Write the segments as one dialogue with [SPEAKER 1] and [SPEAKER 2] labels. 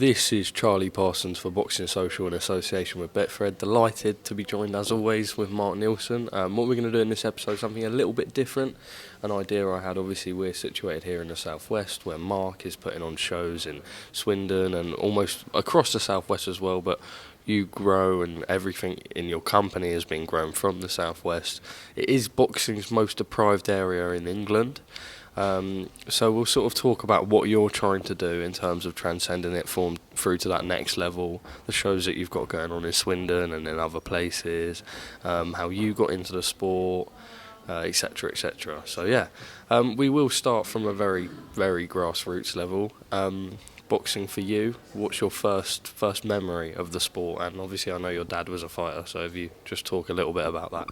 [SPEAKER 1] This is Charlie Parsons for Boxing Social in association with Betfred. Delighted to be joined as always with Mark Neilson. What we're going to do in this episode is something a little bit different. An idea I had, obviously we're situated here in the southwest where Mark is putting on shows in Swindon and almost across the southwest as well, but you grow and everything in your company has been grown from the southwest. It is boxing's most deprived area in England. So we'll sort of talk about what you're trying to do in terms of transcending it through to that next level, the shows that you've got going on in Swindon and in other places, how you got into the sport, etc, etc. So yeah, we will start from a very, very grassroots level. Boxing for you, what's your first memory of the sport? And obviously I know your dad was a fighter, so if you just talk a little bit about that.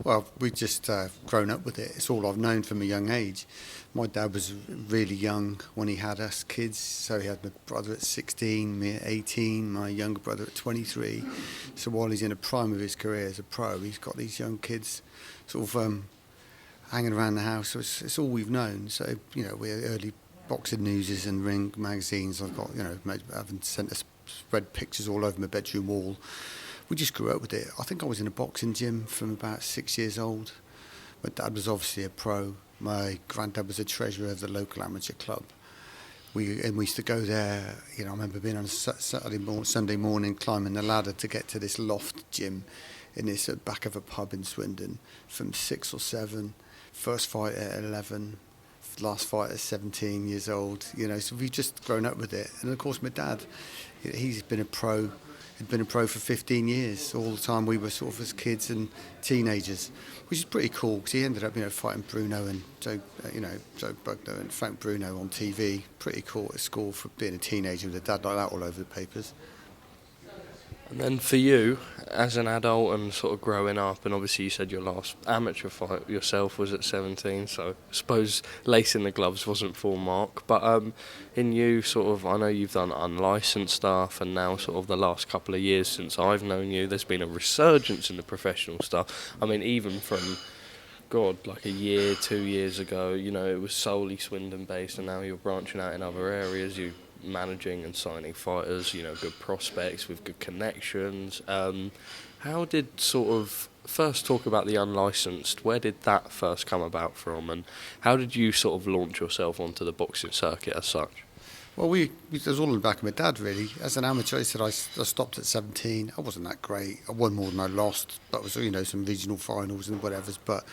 [SPEAKER 2] Well, we've just grown up with it. It's all I've known from a young age. My dad was really young when he had us kids, so he had my brother at 16, me at 18, my younger brother at 23. So while he's in the prime of his career as a pro, he's got these young kids sort of hanging around the house. So it's all we've known. So, you know, we're early boxing newses and Ring magazines. I've got, having sent us spread pictures all over my bedroom wall. We just grew up with it. I think I was in a boxing gym from about 6 years old. My dad was obviously a pro. My granddad was a treasurer of the local amateur club. We used to go there. You know, I remember being on a Sunday morning, climbing the ladder to get to this loft gym in this back of a pub in Swindon from 6 or 7. First fight at 11. Last fight at 17 years old. You know, so we've just grown up with it. And of course, my dad, he's been a pro. He'd been a pro for 15 years. All the time we were sort of as kids and teenagers, which is pretty cool because he ended up, fighting Bruno and Joe Bugner and Frank Bruno on TV. Pretty cool at school for being a teenager with a dad like that all over the papers.
[SPEAKER 1] And then for you, as an adult and sort of growing up, and obviously you said your last amateur fight yourself was at 17, so I suppose lacing the gloves wasn't full mark. But in you, sort of, I know you've done unlicensed stuff, and now sort of the last couple of years since I've known you, there's been a resurgence in the professional stuff. I mean, even from, like a year, 2 years ago, it was solely Swindon based, and now you're branching out in other areas. You managing and signing fighters, good prospects with good connections. How did sort of, first talk about the unlicensed, where did that first come about from, and how did you sort of launch yourself onto the boxing circuit as such?
[SPEAKER 2] Well, it was all in the back of my dad, really. As an amateur, I said I stopped at 17. I wasn't that great. I won more than I lost. That was, some regional finals and whatevers, but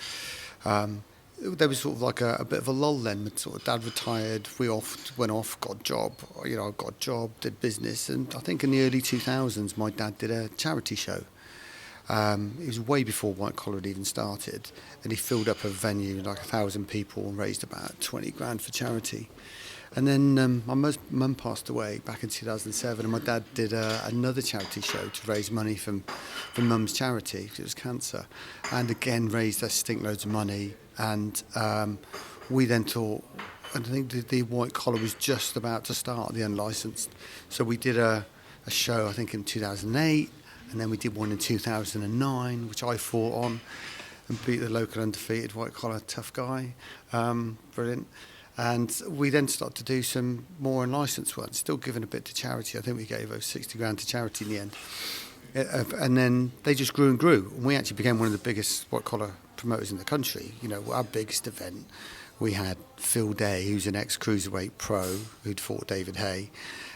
[SPEAKER 2] there was sort of like a bit of a lull then. Sort of dad retired, went off, got a job. I got a job, did business, and I think in the early 2000s, my dad did a charity show. It was way before White Collar had even started, and he filled up a venue like 1,000 people and raised about 20 grand for charity. And then my mum passed away back in 2007, and my dad did another charity show to raise money for mum's charity, because it was cancer, and again raised a stink loads of money. And we then thought, I think the White Collar was just about to start, the unlicensed. So we did a show, I think, in 2008, and then we did one in 2009, which I fought on and beat the local undefeated White Collar tough guy. Brilliant. And we then started to do some more unlicensed ones, still giving a bit to charity. I think we gave over 60 grand to charity in the end. And then they just grew and grew. And we actually became one of the biggest White Collar promoters in the country. Our biggest event, we had Phil Day, who's an ex-cruiserweight pro, who'd fought David Hay,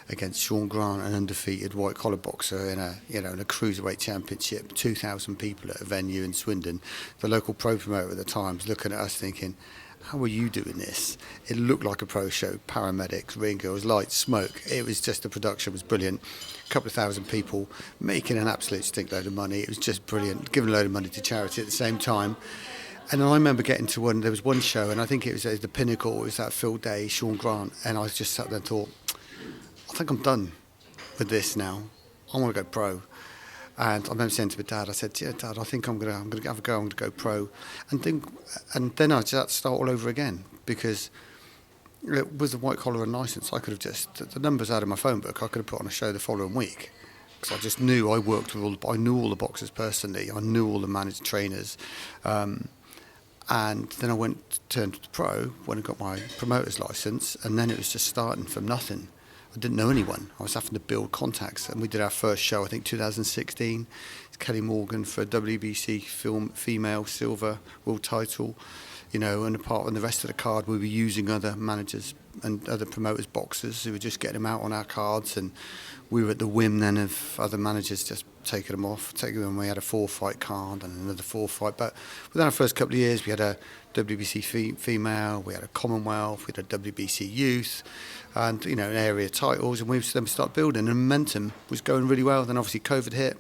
[SPEAKER 2] against Sean Grant, an undefeated White Collar boxer in a cruiserweight championship. 2,000 people at a venue in Swindon. The local pro promoter at the time was looking at us thinking, how are you doing this? It looked like a pro show, paramedics, ring girls, lights, smoke. It was just, the production was brilliant. A couple of thousand people making an absolute stink load of money. It was just brilliant, giving a load of money to charity at the same time. And I remember getting to there was one show, and I think it was the pinnacle, it was that Phil Day, Sean Grant, and I just sat there and thought, I think I'm done with this now. I want to go pro. And I remember saying to my dad, I said, yeah, Dad, I think I'm gonna have a go, I'm going to go pro. And then I just had to start all over again, because with the White Collar and licence, I could have just, the numbers out of my phone book, I could have put on a show the following week. Because I just knew I knew all the boxers personally, I knew all the managed trainers. And then I turned pro when I got my promoter's licence, and then it was just starting from nothing. I didn't know anyone. I was having to build contacts, and we did our first show, I think 2016. It's Kelly Morgan for a WBC film female silver world title, and apart from the rest of the card, we were using other managers and other promoters' boxes who were just getting them out on our cards, and we were at the whim then of other managers just taking them off. We had a 4-fight card and another 4-fight. But within our first couple of years, we had a WBC female, we had a Commonwealth, we had a WBC youth, and an area titles, and we then started building. And momentum was going really well. Then obviously COVID hit,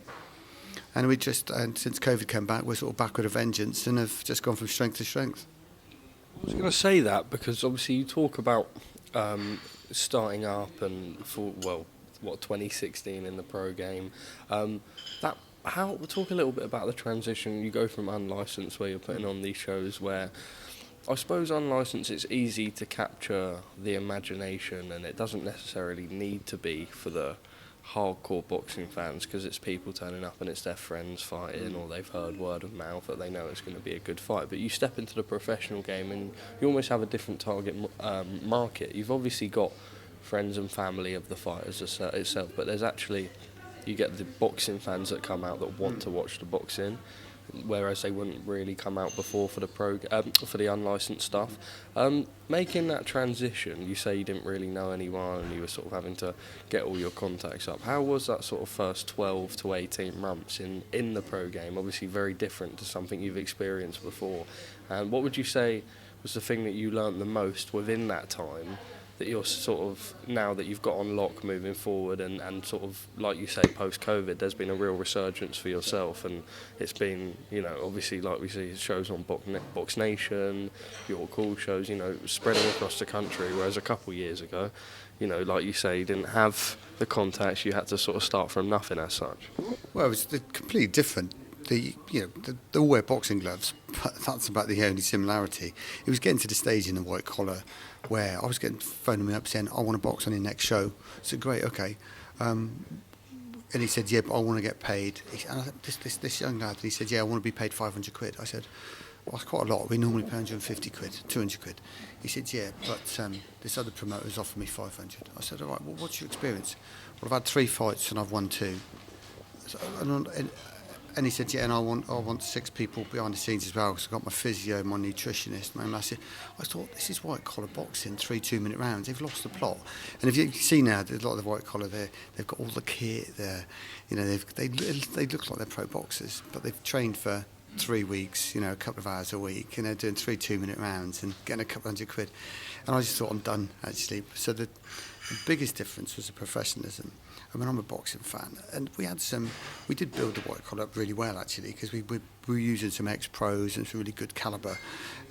[SPEAKER 2] and since COVID came back, we're sort of back with a vengeance and have just gone from strength to strength.
[SPEAKER 1] I was going to say that because obviously you talk about starting up and 2016 in the pro game. We'll talk a little bit about the transition. You go from unlicensed, where you're putting on these shows, where I suppose unlicensed, it's easy to capture the imagination, and it doesn't necessarily need to be for the hardcore boxing fans, because it's people turning up and it's their friends fighting, or they've heard word of mouth that they know it's going to be a good fight. But you step into the professional game and you almost have a different target market. You've obviously got friends and family of the fighters itself, but there's actually, you get the boxing fans that come out that want to watch the boxing, whereas they wouldn't really come out before for the unlicensed stuff. Making that transition, you say you didn't really know anyone and you were sort of having to get all your contacts up. How was that sort of first 12 to 18 months in the pro game? Obviously very different to something you've experienced before. And what would you say was the thing that you learnt the most within that time, that you're sort of, now that you've got on lock moving forward, and sort of, like you say, post-COVID, there's been a real resurgence for yourself, and it's been, obviously, like we see, shows on Box Nation, your call shows, spreading across the country, whereas a couple of years ago, like you say, you didn't have the contacts, you had to sort of start from nothing as such.
[SPEAKER 2] Well, it was completely different. They all wear boxing gloves, but that's about the only similarity. It was getting to the stage in the white collar where I was getting phoning me up saying, I want to box on your next show. I said, great, okay. And he said, yeah, but I want to get paid. And I said, this young lad, he said, yeah, I want to be paid 500 quid. I said, well, that's quite a lot. We normally pay 150 quid, 200 quid. He said, yeah, but this other promoter's offered me 500. I said, all right, well, what's your experience? Well, I've had 3 fights and I've won 2. And he said, yeah, and I want 6 people behind the scenes as well, because I've got my physio, my nutritionist, my massive. I thought, this is white collar boxing, 3 2-minute rounds. They've lost the plot. And if you see now, a lot of the white collar there, they've got all the kit there. They look like they're pro boxers, but they've trained for 3 weeks, a couple of hours a week, doing 3 2-minute rounds and getting a couple hundred quid. And I just thought, I'm done, actually. So the biggest difference was the professionalism. I mean, I'm a boxing fan, and we did build the white collar up really well, actually, because we were using some ex-pros and some really good calibre.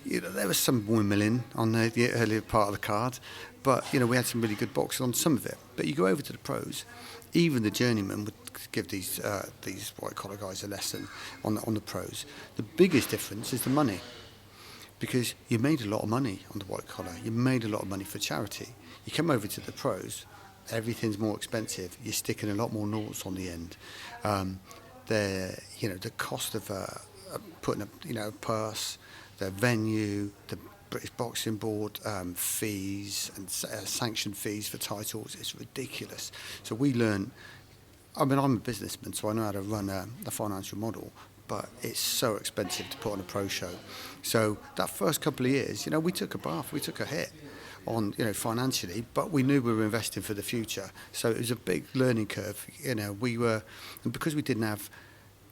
[SPEAKER 2] There was some windmilling on the earlier part of the card, but, we had some really good boxing on some of it. But you go over to the pros, even the journeyman would give these white collar guys a lesson on the pros. The biggest difference is the money, because you made a lot of money on the white collar. You made a lot of money for charity. You come over to the pros, everything's more expensive. You're sticking a lot more noughts on the end. The cost of putting a purse, the venue, the British Boxing Board fees and sanction fees for titles, it's ridiculous. So we learn. I mean, I'm a businessman, so I know how to run a financial model, but it's so expensive to put on a pro show. So that first couple of years, we took a bath, we took a hit on, financially, but we knew we were investing for the future. So it was a big learning curve. We were, and because we didn't have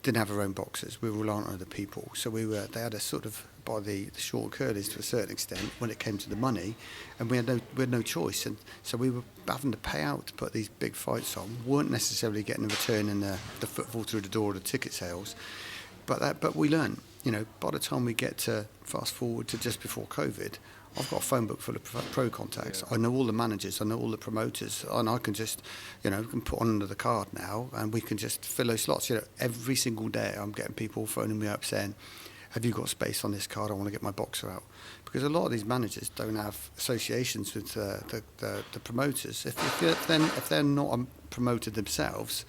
[SPEAKER 2] our own boxers, we were reliant on other people. So they had a sort of, by the short curlies to a certain extent when it came to the money, and we had no choice. And so we were having to pay out to put these big fights on. We weren't necessarily getting a return in the footfall through the door of the ticket sales, but we learned. By the time we get to fast forward to just before COVID, I've got a phone book full of pro contacts. Yeah. I know all the managers, I know all the promoters, and I can just, can put on under the card now, and we can just fill those slots. Every single day I'm getting people phoning me up saying, have you got space on this card? I want to get my boxer out. Because a lot of these managers don't have associations with the promoters. If they're not a promoter themselves,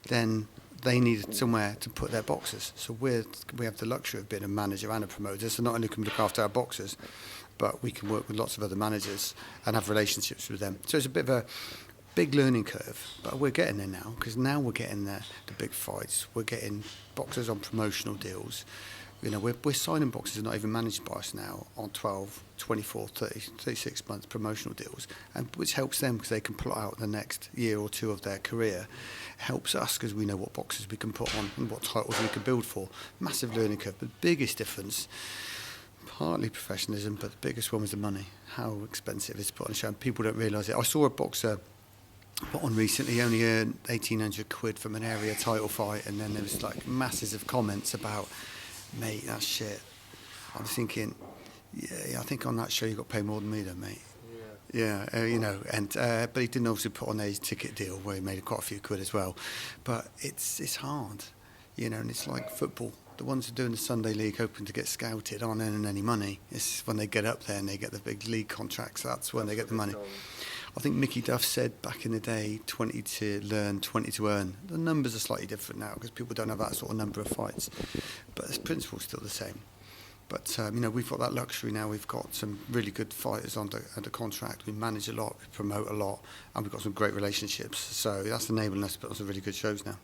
[SPEAKER 2] then they need somewhere to put their boxers. So we have the luxury of being a manager and a promoter. So not only can we look after our boxers, but we can work with lots of other managers and have relationships with them. So it's a bit of big learning curve, but we're getting there now, because now we're getting the big fights. We're getting boxers on promotional deals. You know, we're signing boxers not even managed by us now on 12, 24, 30, 36 months promotional deals, and which helps them because they can plot out the next year or two of their career. It helps us because we know what boxes we can put on and what titles we can build for. Massive learning curve. But the biggest difference, partly professionalism, but the biggest one was the money. How expensive it is to put on a show. And people don't realise it. I saw a boxer put on recently, he only earned 1,800 quid from an area title fight, and then there was like masses of comments about, mate, that's shit. I was thinking, yeah, I think on that show you got to pay more than me then, mate. Yeah, you know, and but he didn't obviously put on a ticket deal where he made quite a few quid as well. But it's hard, you know, and it's like football. The ones who are doing the Sunday League hoping to get scouted aren't earning any money. It's when they get up there and they get the big league contracts, that's when they get the money. I think Mickey Duff said back in the day, 20 to learn, 20 to earn. The numbers are slightly different now because people don't have that sort of number of fights. But the principle's still the same. But, you know, we've got that luxury now. We've got some really good fighters under contract. We manage a lot, we promote a lot, and we've got some great relationships. So that's enabling us to put on some really good shows now.